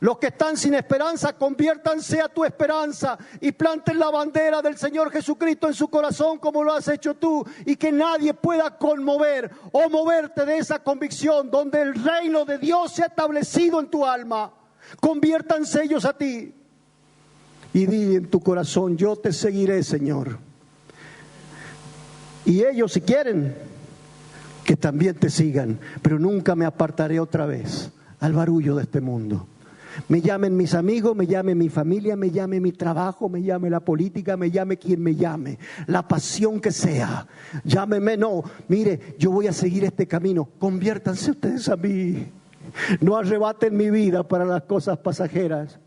Speaker 1: Los que están sin esperanza, conviértanse a tu esperanza y planten la bandera del Señor Jesucristo en su corazón como lo has hecho tú, y que nadie pueda conmover o moverte de esa convicción donde el reino de Dios se ha establecido en tu alma. Conviértanse ellos a ti y di en tu corazón: yo te seguiré, Señor. Y ellos, si quieren, que también te sigan, pero nunca me apartaré otra vez al barullo de este mundo. Me llamen mis amigos, me llame mi familia, me llame mi trabajo, me llame la política, me llame quien me llame, la pasión que sea. Llámeme, no, mire, yo voy a seguir este camino. Conviértanse ustedes a mí. No arrebaten mi vida para las cosas pasajeras,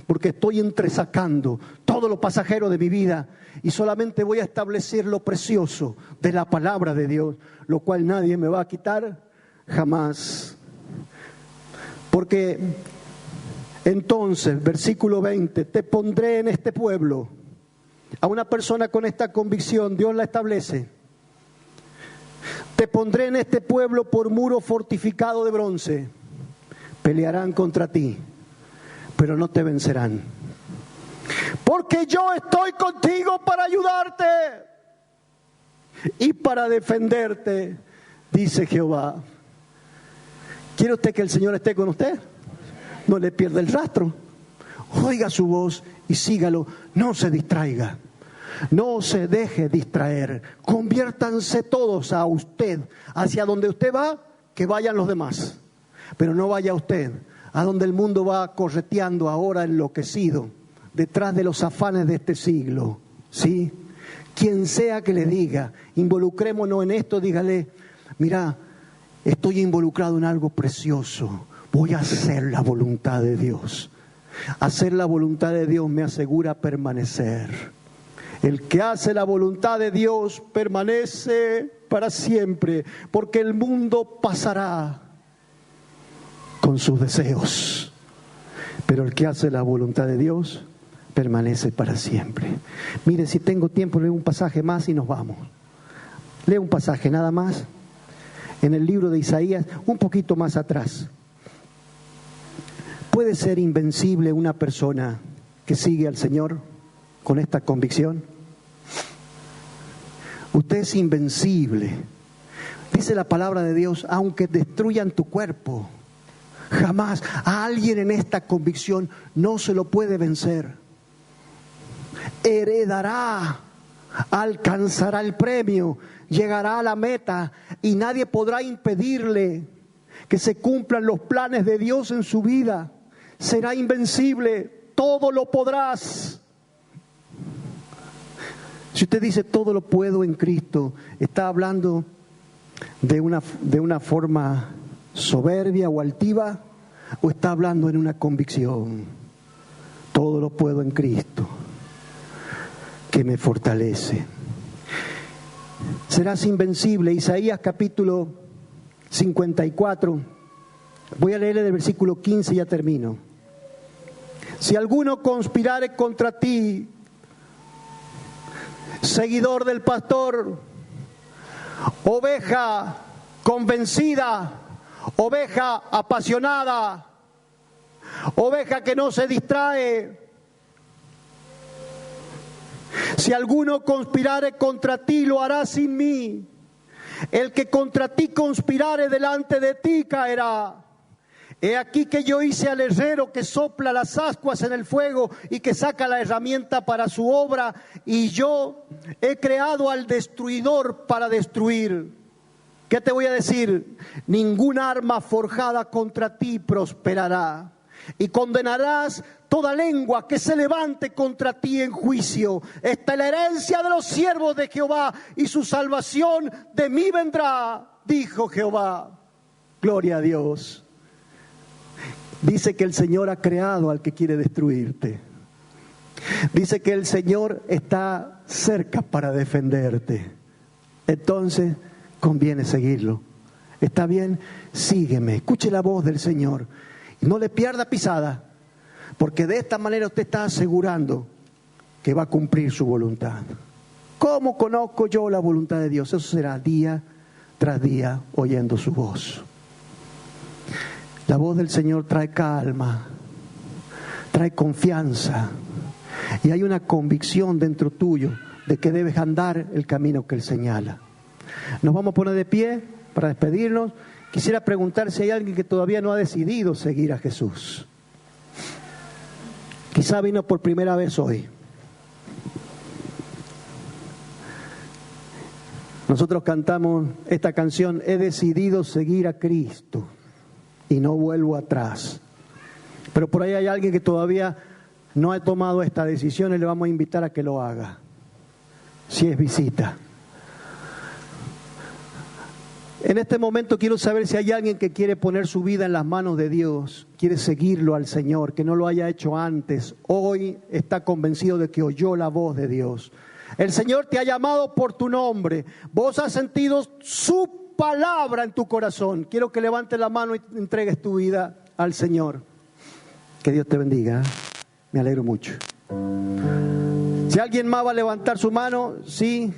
Speaker 1: porque estoy entresacando todo lo pasajero de mi vida y solamente voy a establecer lo precioso de la palabra de Dios, lo cual nadie me va a quitar jamás. Porque entonces, versículo 20, te pondré en este pueblo. A una persona con esta convicción Dios la establece. Te pondré en este pueblo por muro fortificado de bronce. Pelearán contra ti, pero no te vencerán. Porque yo estoy contigo para ayudarte y para defenderte, dice Jehová. ¿Quiere usted que el Señor esté con usted? No le pierda el rastro. Oiga su voz y sígalo. No se distraiga. No se deje distraer. Conviértanse todos a usted. Hacia donde usted va, que vayan los demás. Pero no vaya usted a donde el mundo va correteando ahora enloquecido, detrás de los afanes de este siglo. ¿Sí? Quien sea que le diga, involucrémonos en esto, dígale: mira, estoy involucrado en algo precioso. Voy a hacer la voluntad de Dios. Hacer la voluntad de Dios me asegura permanecer. El que hace la voluntad de Dios permanece para siempre, porque el mundo pasará con sus deseos, pero el que hace la voluntad de Dios permanece para siempre. Mire, si tengo tiempo, leo un pasaje más y nos vamos. Leo un pasaje nada más en el libro de Isaías, un poquito más atrás. ¿Puede ser invencible una persona que sigue al Señor con esta convicción? Usted es invencible. Dice la palabra de Dios: aunque destruyan tu cuerpo, jamás a alguien en esta convicción no se lo puede vencer. Heredará, alcanzará el premio, llegará a la meta y nadie podrá impedirle que se cumplan los planes de Dios en su vida. Será invencible, todo lo podrás. Si usted dice todo lo puedo en Cristo, ¿está hablando de una forma soberbia o altiva, o está hablando en una convicción? Todo lo puedo en Cristo que me fortalece. Serás invencible. Isaías capítulo 54. Voy a leer el versículo 15 y ya termino. Si alguno conspirare contra ti, seguidor del pastor, oveja convencida, oveja apasionada, oveja que no se distrae. Si alguno conspirare contra ti, lo hará sin mí. El que contra ti conspirare, delante de ti caerá. He aquí que yo hice al herrero que sopla las ascuas en el fuego y que saca la herramienta para su obra, y yo he creado al destruidor para destruir. ¿Qué te voy a decir? Ninguna arma forjada contra ti prosperará, y condenarás toda lengua que se levante contra ti en juicio. Esta es la herencia de los siervos de Jehová, y su salvación de mí vendrá, dijo Jehová. Gloria a Dios. Dice que el Señor ha creado al que quiere destruirte. Dice que el Señor está cerca para defenderte. Entonces conviene seguirlo. ¿Está bien? Sígueme. Escuche la voz del Señor. No le pierda pisada, porque de esta manera usted está asegurando que va a cumplir su voluntad. ¿Cómo conozco yo la voluntad de Dios? Eso será día tras día oyendo su voz. La voz del Señor trae calma, trae confianza y hay una convicción dentro tuyo de que debes andar el camino que Él señala. Nos vamos a poner de pie para despedirnos. Quisiera preguntar si hay alguien que todavía no ha decidido seguir a Jesús. Quizá vino por primera vez hoy. Nosotros cantamos esta canción: he decidido seguir a Cristo y no vuelvo atrás. Pero por ahí hay alguien que todavía no ha tomado esta decisión y le vamos a invitar a que lo haga. Si es visita. En este momento quiero saber si hay alguien que quiere poner su vida en las manos de Dios, quiere seguirlo al Señor, que no lo haya hecho antes. Hoy está convencido de que oyó la voz de Dios. El Señor te ha llamado por tu nombre. Vos has sentido su palabra en tu corazón. Quiero que levantes la mano y entregues tu vida al Señor. Que Dios te bendiga. Me alegro mucho. Si alguien más va a levantar su mano, sí.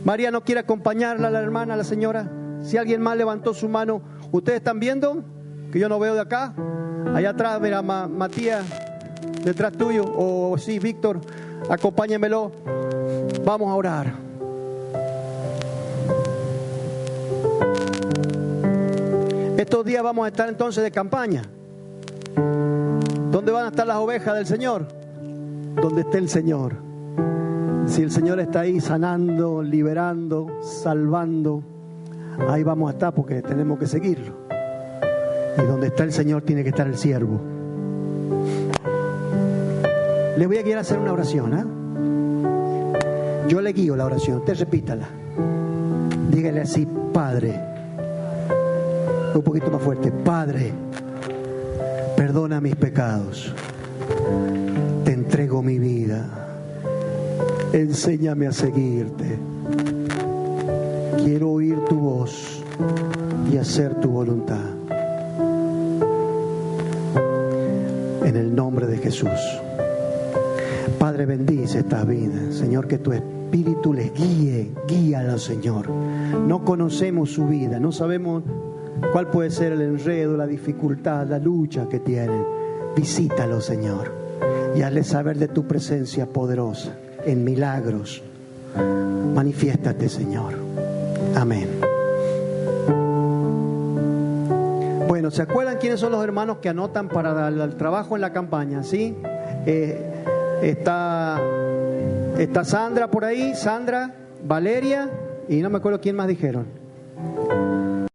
Speaker 1: María, ¿no quiere acompañarla, la hermana, la señora? Si alguien más levantó su mano, ¿ustedes están viendo? Que yo no veo de acá. Allá atrás, mira, Matías, detrás tuyo. O sí, Víctor, acompáñenmelo. Vamos a orar. Estos días vamos a estar entonces de campaña. ¿Dónde van a estar las ovejas del Señor? Donde esté el Señor. Si el Señor está ahí sanando, liberando, salvando, ahí vamos a estar porque tenemos que seguirlo. Y donde está el Señor tiene que estar el siervo. Les voy a guiar a hacer una oración, ¿eh? Yo le guío la oración, usted repítala. Dígale así: Padre. Un poquito más fuerte: Padre, perdona mis pecados. Te entrego mi vida. Enséñame a seguirte. Quiero oír tu voz y hacer tu voluntad. En el nombre de Jesús. Padre, bendice esta vida. Señor, que tu Espíritu les guíe. Guíalo, Señor. No conocemos su vida. No sabemos cuál puede ser el enredo, la dificultad, la lucha que tienen. Visítalo, Señor. Y hazle saber de tu presencia poderosa. En milagros. Manifiéstate, Señor. Amén. Bueno, ¿se acuerdan quiénes son los hermanos que anotan para el trabajo en la campaña? ¿Sí? Está Sandra por ahí, Sandra, Valeria, y no me acuerdo quién más dijeron.